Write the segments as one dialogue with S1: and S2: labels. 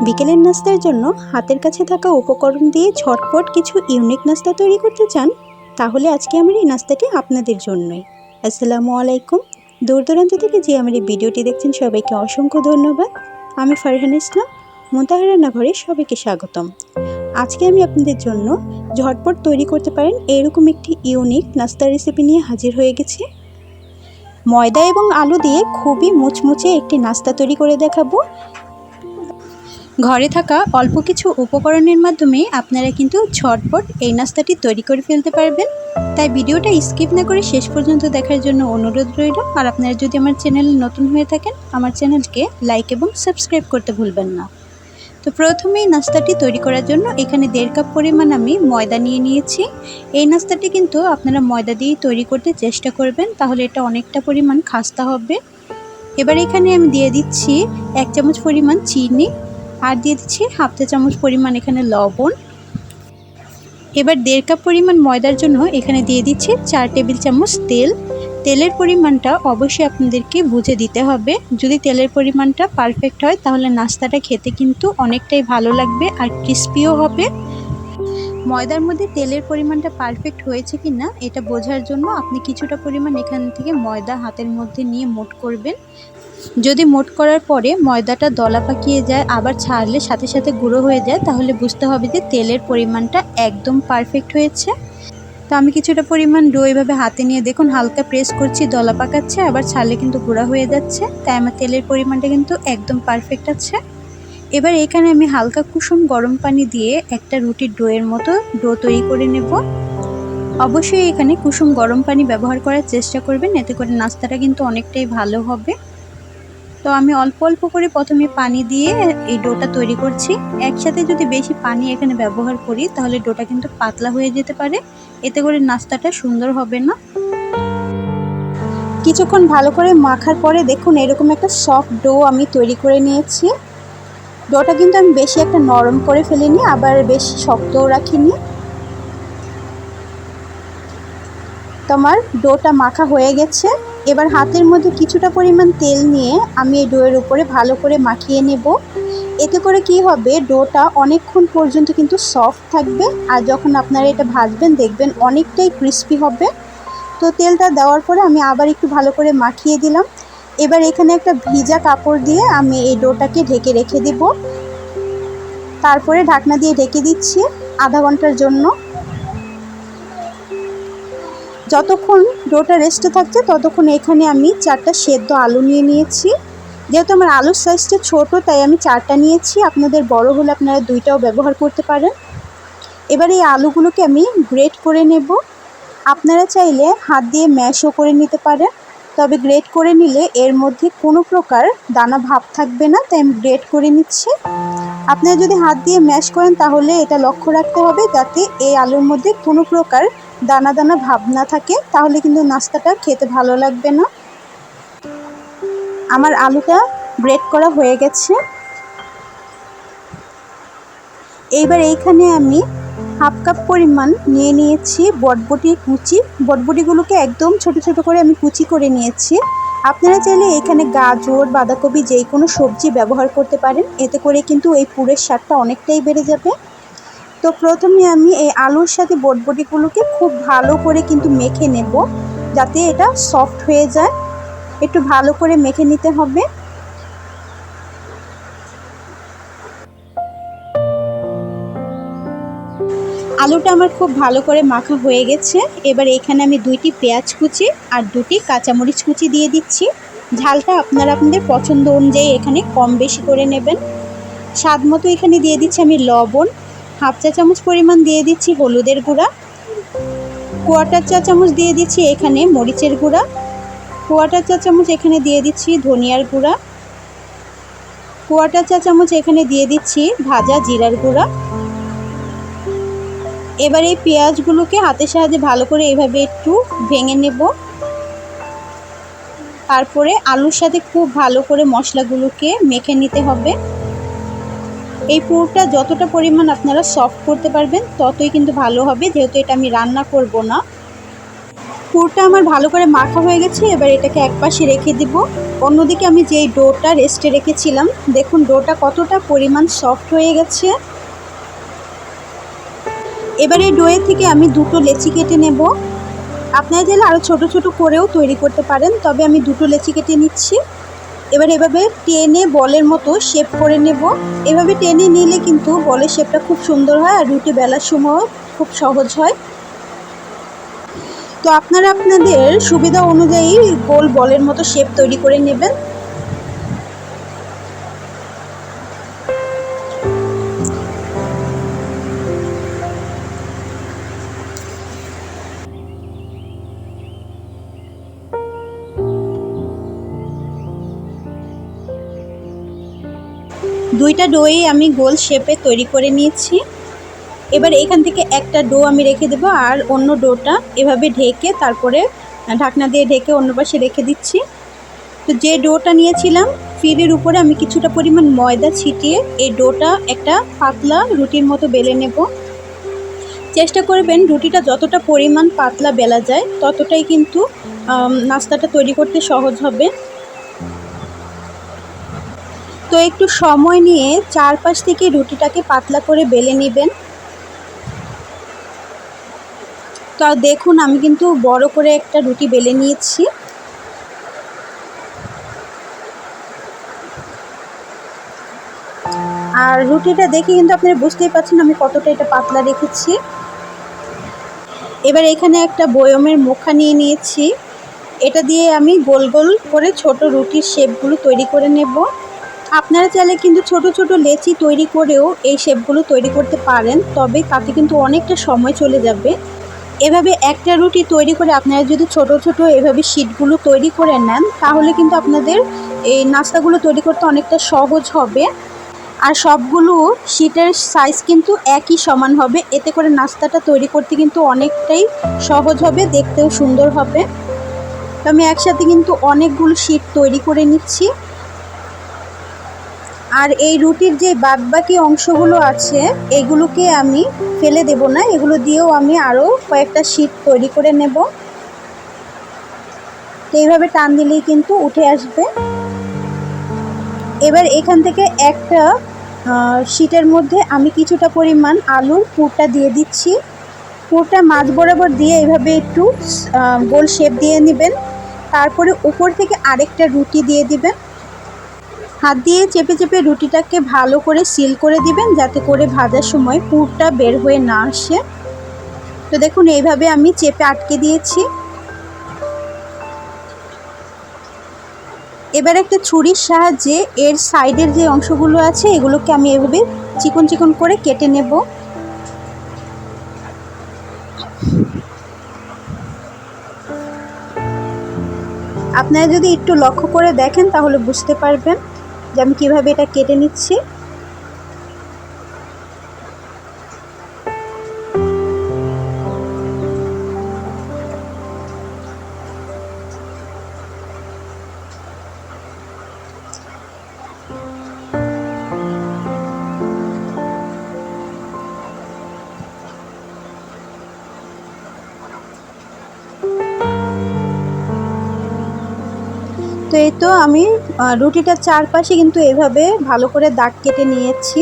S1: বিকেলের নাস্তার জন্য হাতের কাছে থাকা উপকরণ দিয়ে ঝটপট কিছু ইউনিক নাস্তা তৈরি করতে চান? তাহলে আজকে আমার এই নাস্তাটি আপনাদের জন্যই। আসসালামু আলাইকুম। দূর দূরান্ত থেকে যে আমার এই ভিডিওটি দেখছেন সবাইকে অসংখ্য ধন্যবাদ। আমি ফারহান ইসলাম, মুনতাহা রান্নাঘরে সবাইকে স্বাগতম। আজকে আমি আপনাদের জন্য ঝটপট তৈরি করতে পারেন এরকম একটি ইউনিক নাস্তা রেসিপি নিয়ে হাজির হয়ে গেছি। ময়দা এবং আলু দিয়ে খুবই মুচমুচে একটি নাস্তা তৈরি করে দেখাবো। ঘরে থাকা অল্প কিছু উপকরণের মাধ্যমে আপনারা কিন্তু ঝটপট এই নাস্তাটি তৈরি করে ফেলতে পারবেন। তাই ভিডিওটা স্কিপ না করে শেষ পর্যন্ত দেখার জন্য অনুরোধ রইল। আর আপনারা যদি আমার চ্যানেলে নতুন হয়ে থাকেন, আমার চ্যানেলকে লাইক এবং সাবস্ক্রাইব করতে ভুলবেন না। তো প্রথমেই নাস্তাটি তৈরি করার জন্য এখানে 1.5 কাপ পরিমাণ আমি ময়দা নিয়ে নিয়েছি। এই নাস্তাটি কিন্তু আপনারা ময়দা দিয়েই তৈরি করতে চেষ্টা করবেন, তাহলে এটা অনেকটা পরিমাণ খাস্তা হবে। এবার এখানে আমি দিয়ে দিচ্ছি 1 চামচ পরিমাণ চিনি, আর দিয়ে দিচ্ছি হাফ চা চামচ পরিমাণ এখানে লবণ। এবার 1.5 কাপ পরিমাণ ময়দার জন্য এখানে দিয়ে দিচ্ছি 4 টেবিল চামচ তেল। তেলের পরিমাণটা অবশ্যই আপনাদেরকে বুঝে দিতে হবে। যদি তেলের পরিমাণটা পারফেক্ট হয় তাহলে নাস্তাটা খেতে কিন্তু অনেকটাই ভালো লাগবে আর ক্রিস্পিও হবে। ময়দার মধ্যে তেলের পরিমাণটা পারফেক্ট হয়েছে কি না এটা বোঝার জন্য আপনি কিছুটা পরিমাণ এখান থেকে ময়দা হাতের মধ্যে নিয়ে মোট করবেন। যদি মোট করার পরে ময়দাটা দলা পাকিয়ে যায়, আবার ছাড়লে সাথে সাথে গুঁড়ো হয়ে যায়, তাহলে বুঝতে হবে যে তেলের পরিমাণটা একদম পারফেক্ট হয়েছে। তো আমি কিছুটা পরিমাণ ডো এভাবে হাতে নিয়ে দেখুন হালকা প্রেস করছি, দলা পাকাচ্ছে, আবার ছাড়লে কিন্তু গুঁড়া হয়ে যাচ্ছে। তাই আমার তেলের পরিমাণটা কিন্তু একদম পারফেক্ট আছে। এবার এখানে আমি হালকা কুসুম গরম পানি দিয়ে একটা রুটির ডোয়ের মতো ডো তৈরি করে নেব। অবশ্যই এখানে কুসুম গরম পানি ব্যবহার করার চেষ্টা করবেন, এতে করে নাস্তাটা কিন্তু অনেকটাই ভালো হবে। তো আমি অল্প অল্প করে প্রথমে পানি দিয়ে এই ডোটা তৈরি করছি। একসাথে যদি বেশি পানি এখানে ব্যবহার করি তাহলে ডোটা কিন্তু পাতলা হয়ে যেতে পারে, এতে করে নাস্তাটা সুন্দর হবে না। কিছুক্ষণ ভালো করে মাখার পরে দেখুন এরকম একটা সফট ডো আমি তৈরি করে নিয়েছি। ডোটা কিন্তু আমি বেশি একটা নরম করে ফেলিনি, আবার বেশি শক্তও রাখিনি। তোমার ডোটা মাখা হয়ে গেছে। এবার হাতের মধ্যে কিছুটা পরিমাণ তেল নিয়ে আমি এই ডোয়ের উপরে ভালো করে মাখিয়ে নেব। এতে করে কি হবে, ডোটা অনেকক্ষণ পর্যন্ত কিন্তু সফট থাকবে, আর যখন আপনারা এটা ভাজবেন দেখবেন অনেকটাই ক্রিস্পি হবে। তো তেলটা দেওয়ার পরে আমি আবার একটু ভালো করে মাখিয়ে দিলাম। এবার এখানে একটা ভিজা কাপড় দিয়ে আমি এই ডোটাকে ঢেকে রেখে দিব। তারপরে ঢাকনা দিয়ে ঢেকে দিচ্ছি আধা ঘন্টার জন্য। যতক্ষণ ডোটা রেস্টে থাকছে ততক্ষণ এখানে আমি 4টা সেদ্ধ আলু নিয়ে নিয়েছি। যেহেতু আমার আলুর সাইজটা ছোট তাই আমি 4টা নিয়েছি, আপনাদের বড় হলে আপনারা 2টাও ব্যবহার করতে পারেন। এবার এই আলুগুলোকে আমি গ্রেট করে নেব। আপনারা চাইলে হাত দিয়ে ম্যাশও করে নিতে পারেন, তবে গ্রেট করে নিলে এর মধ্যে কোনো প্রকার দানা ভাব থাকবে না, তাই আমি গ্রেট করে নিচ্ছি। আপনারা যদি হাত দিয়ে ম্যাশ করেন তাহলে এটা লক্ষ্য রাখতে হবে যাতে এই আলুর মধ্যে কোনো প্রকার দানা দানা ভাব না থাকে, তাহলে কিন্তু নাস্তাটা খেতে ভালো লাগবে না। আমার আলুটা গ্রেট করা হয়ে গেছে। এইবার এইখানে আমি হাফ কাপ পরিমাণ নিয়ে নিয়েছি বটবটি কুচি। বটবটিগুলোকে একদম ছোট ছোট করে আমি কুচি করে নিয়েছি। আপনারা চাইলে এখানে গাজর, বাঁধাকপি যে কোনো সবজি ব্যবহার করতে পারেন, এতে করে কিন্তু এই পুরের স্বাদটা অনেকটাই বেড়ে যাবে। তো প্রথমে আমি এই আলুর সাথে বটবটিগুলোকে খুব ভালো করে কিন্তু মেখে নেব, যাতে এটা সফট হয়ে যায়। একটু ভালো করে মেখে নিতে হবে। আলুটা আমার খুব ভালো করে মাখা হয়ে গেছে। এবার এখানে আমি 2টি পেঁয়াজ কুচি আর 2টি কাঁচামরিচ কুচি দিয়ে দিচ্ছি। ঝালটা আপনারা আপনাদের পছন্দ অনুযায়ী এখানে কম বেশি করে নেবেন। স্বাদ মতো এখানে দিয়ে দিচ্ছি আমি লবণ, হাফ চা চামচ পরিমাণ দিয়ে দিচ্ছি হলুদের গুঁড়া, 1/4 চা চামচ দিয়ে দিচ্ছি এখানে মরিচের গুঁড়া, 1/4 চা চামচ এখানে দিয়ে দিচ্ছি ধনিয়ার গুঁড়া, 1/4 চা চামচ এখানে দিয়ে দিচ্ছি ভাজা জিরার গুঁড়া। এবার এই পেঁয়াজগুলোকে হাতের সাহায্যে ভালো করে এভাবে একটু ভেঙে নেব। তারপরে আলুর সাথে খুব ভালো করে মশলাগুলোকে মেখে নিতে হবে। এই পুরটা যতটা পরিমাণ আপনারা সফট করতে পারবেন ততই কিন্তু ভালো হবে, যেহেতু এটা আমি রান্না করব না। পুরটা আমার ভালো করে মাখা হয়ে গেছে। এবার এটাকে একপাশে রেখে দিব। অন্যদিকে আমি যেই ডোটা রেস্টে রেখেছিলাম, দেখুন ডোটা কতটা পরিমাণ সফট হয়ে গেছে। এবার এই ডোয়ে থেকে আমি দুটো লেচি কেটে নেব। আপনারা চাইলে আরও ছোট ছোট করেও তৈরি করতে পারেন, তবে আমি দুটো লেচি কেটে নিচ্ছি। এবার এভাবে টেনে বলের মতো শেপ করে নেব। এভাবে টেনে নিলে কিন্তু বলের শেপটা খুব সুন্দর হয় আর রুটি বেলার সময়ও খুব সহজ হয়। তো আপনারা আপনাদের সুবিধা অনুযায়ী গোল বলের মতো শেপ তৈরি করে নেবেন। দুইটা ডোই আমি গোল শেপে তৈরি করে নিয়েছি। এবার এখান থেকে একটা ডো আমি রেখে দেবো আর অন্য ডোটা এভাবে ঢেকে তারপরে ঢাকনা দিয়ে ঢেকে অন্য পাশে রেখে দিচ্ছি। তো যে ডোটা নিয়েছিলাম ফিরের উপরে আমি কিছুটা পরিমাণ ময়দা ছিটিয়ে এই ডোটা একটা পাতলা রুটির মতো বেলে নেব। চেষ্টা করবেন রুটিটা যতটা পরিমাণ পাতলা বেলা যায় ততটাই কিন্তু নাস্তাটা তৈরি করতে সহজ হবে। তো একটু সময় নিয়ে চারপাশ থেকে রুটিটাকে পাতলা করে বেলে নেবেন। তো দেখুন আমি কিন্তু বড় করে একটা রুটি বেলে নিয়েছি। আর রুটিটা দেখে কিন্তু আপনারা বুঝতেই পারছেন আমি কতটা এটা পাতলা রেখেছি। এবার এখানে একটা বয়মের মুখা নিয়ে নিয়েছি। এটা দিয়ে আমি গোল গোল করে ছোট রুটির শেপগুলো তৈরি করে নেব। আপনারা চাইলে কিন্তু ছোট ছোট লেচি তৈরি করেও এই শেপগুলো তৈরি করতে পারেন, তবে তাতে কিন্তু অনেকটা সময় চলে যাবে। এভাবে একটা রুটি তৈরি করে আপনারা যদি ছোট ছোট এভাবে শীটগুলো তৈরি করে নেন তাহলে কিন্তু আপনাদের এই নাস্তাগুলো তৈরি করতে অনেকটা সহজ হবে। আর সবগুলো শীটের সাইজ কিন্তু একই সমান হবে, এতে করে নাস্তাটা তৈরি করতে কিন্তু অনেকটাই সহজ হবে, দেখতেও সুন্দর হবে। তো আমি একসাথে কিন্তু অনেকগুলো শীট তৈরি করে নিচ্ছি। আর এই রুটির যে বাদবাকি অংশগুলো আছে এগুলোকে আমি ফেলে দেব না, এগুলো দিয়েও আমি আরও কয়েকটা শীট তৈরি করে নেব। তো এইভাবে টান দিলেই কিন্তু উঠে আসবে। এবার এখান থেকে একটা শীটের মধ্যে আমি কিছুটা পরিমাণ আলুর পুরটা দিয়ে দিচ্ছি। পুরটা মাঝ বরাবর দিয়ে এইভাবে একটু গোল শেপ দিয়ে নেবেন। তারপরে উপর থেকে আরেকটা রুটি দিয়ে দিবেন। হাত দিয়ে চেপে চেপে রুটিটাকে ভালো করে সিল করে দিবেন যাতে করে ভাজার সময় পুরটা বের হয়ে না আসে। তো দেখুন এইভাবে আমি চেপে আটকে দিয়েছি। এবার একটা ছুরির সাহায্যে এর সাইডের যে অংশগুলো আছে এগুলোকে আমি এভাবে চিকন চিকন করে কেটে নেব। আপনারা যদি একটু লক্ষ্য করে দেখেন তাহলে বুঝতে পারবেন যে আমি কিভাবে এটা কেটে নিচ্ছি। তো এই তো আমি রুটিটার চারপাশে কিন্তু এভাবে ভালো করে দাগ কেটে নিয়েছি।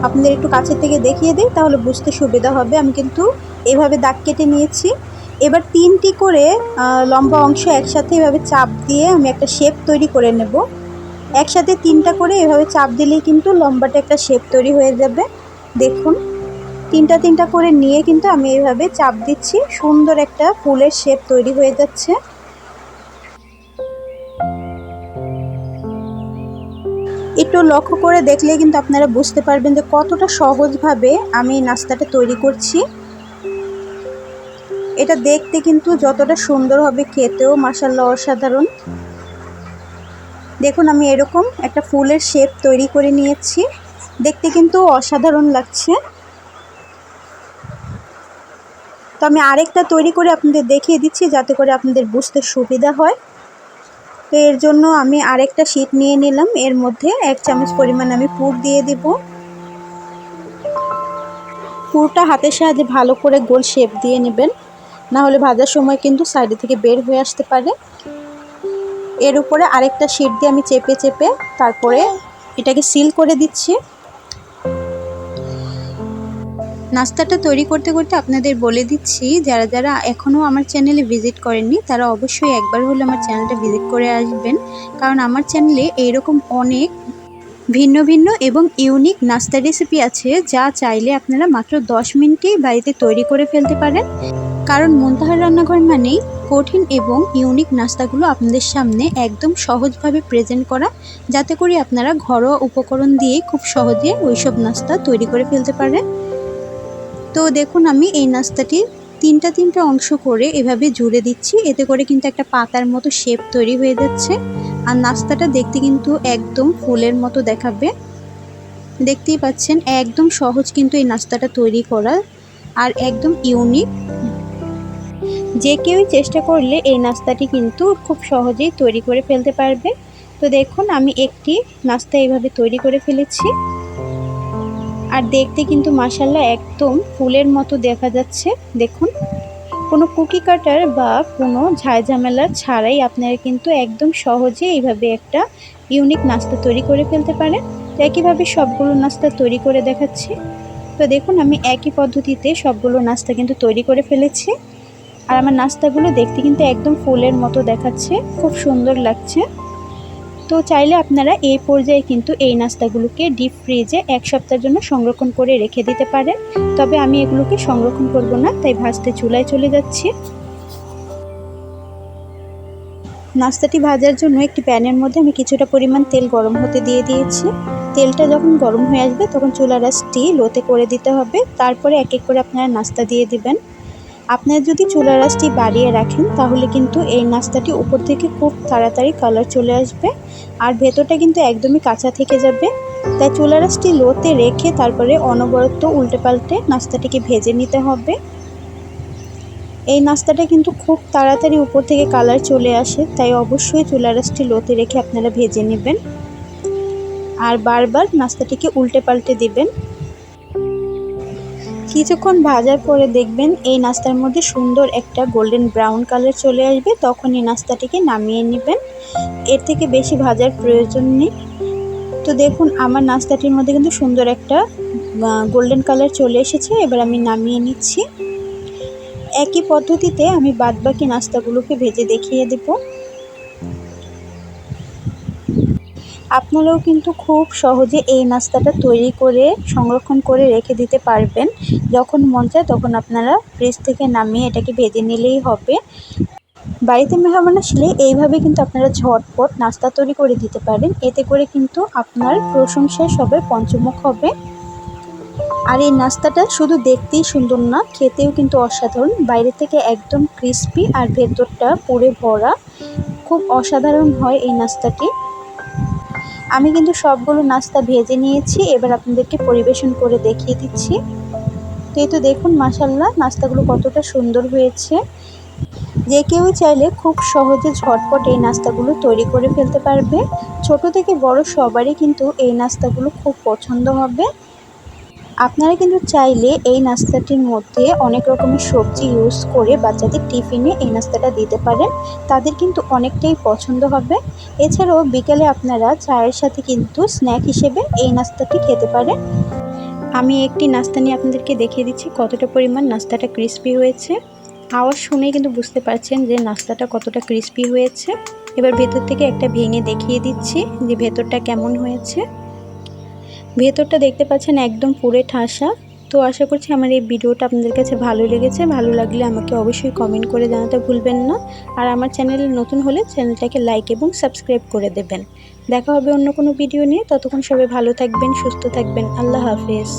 S1: আপনাদের একটু কাছে থেকে দেখিয়ে দিই তাহলে বুঝতে সুবিধা হবে। আমি কিন্তু এভাবে দাগ কেটে নিয়েছি। এবার তিনটি করে লম্বা অংশ একসাথে এভাবে চাপ দিয়ে আমি একটা শেপ তৈরি করে নেব। একসাথে তিনটা করে এভাবে চাপ দিলেই কিন্তু লম্বাটা একটা শেপ তৈরি হয়ে যাবে। দেখুন তিনটা তিনটা করে নিয়ে কিন্তু আমি এইভাবে চাপ দিচ্ছি, সুন্দর একটা ফুলের শেপ তৈরি হয়ে যাচ্ছে। একটু লক্ষ্য করে দেখলে কিন্তু আপনারা বুঝতে পারবেন যে কতটা সহজভাবে আমি নাস্তাটা তৈরি করছি। এটা দেখতে কিন্তু যতটা সুন্দর হবে খেতেও মাশাআল্লাহ অসাধারণ। দেখুন আমি এরকম একটা ফুলের শেপ তৈরি করে নিয়েছি, দেখতে কিন্তু অসাধারণ লাগছে। তো আমি আরেকটা তৈরি করে আপনাদের দেখিয়ে দিচ্ছি যাতে করে আপনাদের বুঝতে সুবিধা হয়। তো এর জন্য আমি আরেকটা শীট নিয়ে নিলাম, এর মধ্যে 1 চামচ পরিমাণ আমি পুর দিয়ে দেব। পুরটা হাতের সাহায্যে ভালো করে গোল শেপ দিয়ে নেবেন। না হলে ভাজার সময় কিন্তু সাইডে থেকে বের হয়ে আসতে পারে। এর উপরে আরেকটা শিট দিয়ে আমি চেপে চেপে তারপরে এটাকে সিল করে দিচ্ছি। নাস্তাটা তৈরি করতে করতে আপনাদের বলে দিচ্ছি, যারা যারা এখনও আমার চ্যানেলে ভিজিট করেননি তারা অবশ্যই একবার হলে আমার চ্যানেলটা ভিজিট করে আসবেন, কারণ আমার চ্যানেলে এইরকম অনেক ভিন্ন ভিন্ন এবং ইউনিক নাস্তা রেসিপি আছে যা চাইলে আপনারা মাত্র 10 মিনিটেই বাড়িতে তৈরি করে ফেলতে পারেন। কারণ মুনতাহার রান্নাঘর মানেই কঠিন এবং ইউনিক নাস্তাগুলো আপনাদের সামনে একদম সহজভাবে প্রেজেন্ট করা, যাতে করে আপনারা ঘরোয়া উপকরণ দিয়ে খুব সহজে ওইসব নাস্তা তৈরি করে ফেলতে পারেন। তো দেখুন আমি এই নাস্তাটি তিনটা অংশ করে এভাবে জুড়ে দিচ্ছি, এতে করে কিন্তু একটা পাতার মতো শেপ তৈরি হয়ে যাচ্ছে। আর নাস্তাটা দেখতে কিন্তু একদম ফুলের মতো দেখাবে। দেখতেই পাচ্ছেন একদম সহজ কিন্তু এই নাস্তাটা তৈরি করা, আর একদম ইউনিক। যে কেউই চেষ্টা করলে এই নাস্তাটি কিন্তু খুব সহজেই তৈরি করে ফেলতে পারবে। তো দেখুন আমি একটি নাস্তা এইভাবে তৈরি করে ফেলেছি, আর দেখতে কিন্তু মাশাআল্লাহ একদম ফুলের মতো দেখা যাচ্ছে। দেখুন কোনো কুকি কাটার বা কোনো ঝামেলা ছাড়াই আপনারা কিন্তু একদম সহজে এইভাবে একটা ইউনিক নাস্তা তৈরি করে ফেলতে পারেন। তো একইভাবে সবগুলো নাস্তা তৈরি করে দেখাচ্ছি। তো দেখুন আমি একই পদ্ধতিতে সবগুলো নাস্তা কিন্তু তৈরি করে ফেলেছি, আর আমার নাস্তাগুলো দেখতে কিন্তু একদম ফুলের মতো দেখাচ্ছে, খুব সুন্দর লাগছে। তো চাইলে আপনারা এই পর্যায়ে কিন্তু এই নাস্তাগুলোকে ডিপ ফ্রিজে 1 সপ্তাহের জন্য সংরক্ষণ করে রেখে দিতে পারেন। তবে আমি এগুলোকে সংরক্ষণ করব না, তাই ভাজতে চুলায় চলে যাচ্ছি। নাস্তাটি ভাজার জন্য একটি প্যানের মধ্যে আমি কিছুটা পরিমাণ তেল গরম হতে দিয়ে দিয়েছি। তেলটা যখন গরম হয়ে আসবে তখন চুলার আঁচটি লোতে করে দিতে হবে। তারপরে এক এক করে আপনারা নাস্তা দিয়ে দিবেন। আপনারা যদি চুলার আঁচটি বাড়িয়ে রাখেন তাহলে কিন্তু এই নাস্তাটি উপর থেকে খুব তাড়াতাড়ি কালার চলে আসবে, আর ভেতরটা কিন্তু একদমই কাঁচা থেকে যাবে। তাই চুলার আঁচটি লোতে রেখে তারপরে অনবরত উল্টে পাল্টে নাস্তাটিকে ভেজে নিতে হবে। এই নাস্তাটা কিন্তু খুব তাড়াতাড়ি উপর থেকে কালার চলে আসে, তাই অবশ্যই চুলার আঁচটি লোতে রেখে আপনারা ভেজে নেবেন, আর বারবার নাস্তাটিকে উল্টে পাল্টে দিবেন। কিছুক্ষণ ভাজার পরে দেখবেন এই নাস্তার মধ্যে সুন্দর একটা গোল্ডেন ব্রাউন কালার চলে আসবে, তখন এই নাস্তাটিকে নামিয়ে নেবেন। এর থেকে বেশি ভাজার প্রয়োজন নেই। তো দেখুন আমার নাস্তাটির মধ্যে কিন্তু সুন্দর একটা গোল্ডেন কালার চলে এসেছে। এবার আমি নামিয়ে নিচ্ছি। একই পদ্ধতিতে আমি বাদবাকি নাস্তাগুলোকে ভেজে দেখিয়ে দেব। আপনারাও কিন্তু খুব সহজে এই নাস্তাটা তৈরি করে সংরক্ষণ করে রেখে দিতে পারবেন। যখন মন চায় তখন আপনারা ফ্রিজ থেকে নামিয়ে এটাকে ভেজে নিলেই হবে। বাড়িতে মেহমান আসলে এইভাবে কিন্তু আপনারা ঝটপট নাস্তা তৈরি করে দিতে পারেন। এতে করে কিন্তু আপনার প্রশংসায় সবার পঞ্চমুখ হবে। আর এই নাস্তাটা শুধু দেখতেই সুন্দর না, খেতেও কিন্তু অসাধারণ। বাইরে থেকে একদম ক্রিস্পি আর ভেতরটা পুরে ভরা, খুব অসাধারণ হয় এই নাস্তাটি। আমি কিন্তু সবগুলো নাস্তা ভেজে নিয়েছি, এবার আপনাদেরকে পরিবেশন করে দেখিয়ে দিচ্ছি। তো এই তো দেখুন মাশাআল্লাহ নাস্তাগুলো কতটা সুন্দর হয়েছে। যে কেউ চাইলে খুব সহজে ঝটপট এই নাস্তাগুলো তৈরি করে ফেলতে পারবে। ছোট থেকে বড় সবারই কিন্তু এই নাস্তাগুলো খুব পছন্দ হবে। আপনারা কিন্তু চাইলে এই নাস্তাটির মধ্যে অনেক রকমের সবজি ইউজ করে বাচ্চাদের টিফিনে এই নাস্তাটা দিতে পারেন, তাদের কিন্তু অনেকটাই পছন্দ হবে। এছাড়াও বিকেলে আপনারা চায়ের সাথে কিন্তু স্ন্যাক হিসেবে এই নাস্তাটি খেতে পারেন। আমি একটি নাস্তা নিয়ে আপনাদেরকে দেখিয়ে দিচ্ছি কতটা পরিমাণ নাস্তাটা ক্রিস্পি হয়েছে। আওয়াজ শুনেই কিন্তু বুঝতে পারছেন যে নাস্তাটা কতটা ক্রিস্পি হয়েছে। এবার ভেতর থেকে একটা ভেঙে দেখিয়ে দিচ্ছি যে ভেতরটা কেমন হয়েছে। ভেতরটা দেখতে পাচ্ছেন একদম পুরে ঠাসা। তো আশা করছি আমার এই ভিডিওটা আপনাদের কাছে ভালো লেগেছে। ভালো লাগলে আমাকে অবশ্যই কমেন্ট করে জানাতে ভুলবেন না। আর আমার চ্যানেলে নতুন হলে চ্যানেলটাকে লাইক এবং সাবস্ক্রাইব করে দেবেন। দেখা হবে অন্য কোনো ভিডিও নিয়ে। ততক্ষণ সবাই ভালো থাকবেন, সুস্থ থাকবেন। আল্লাহ হাফেজ।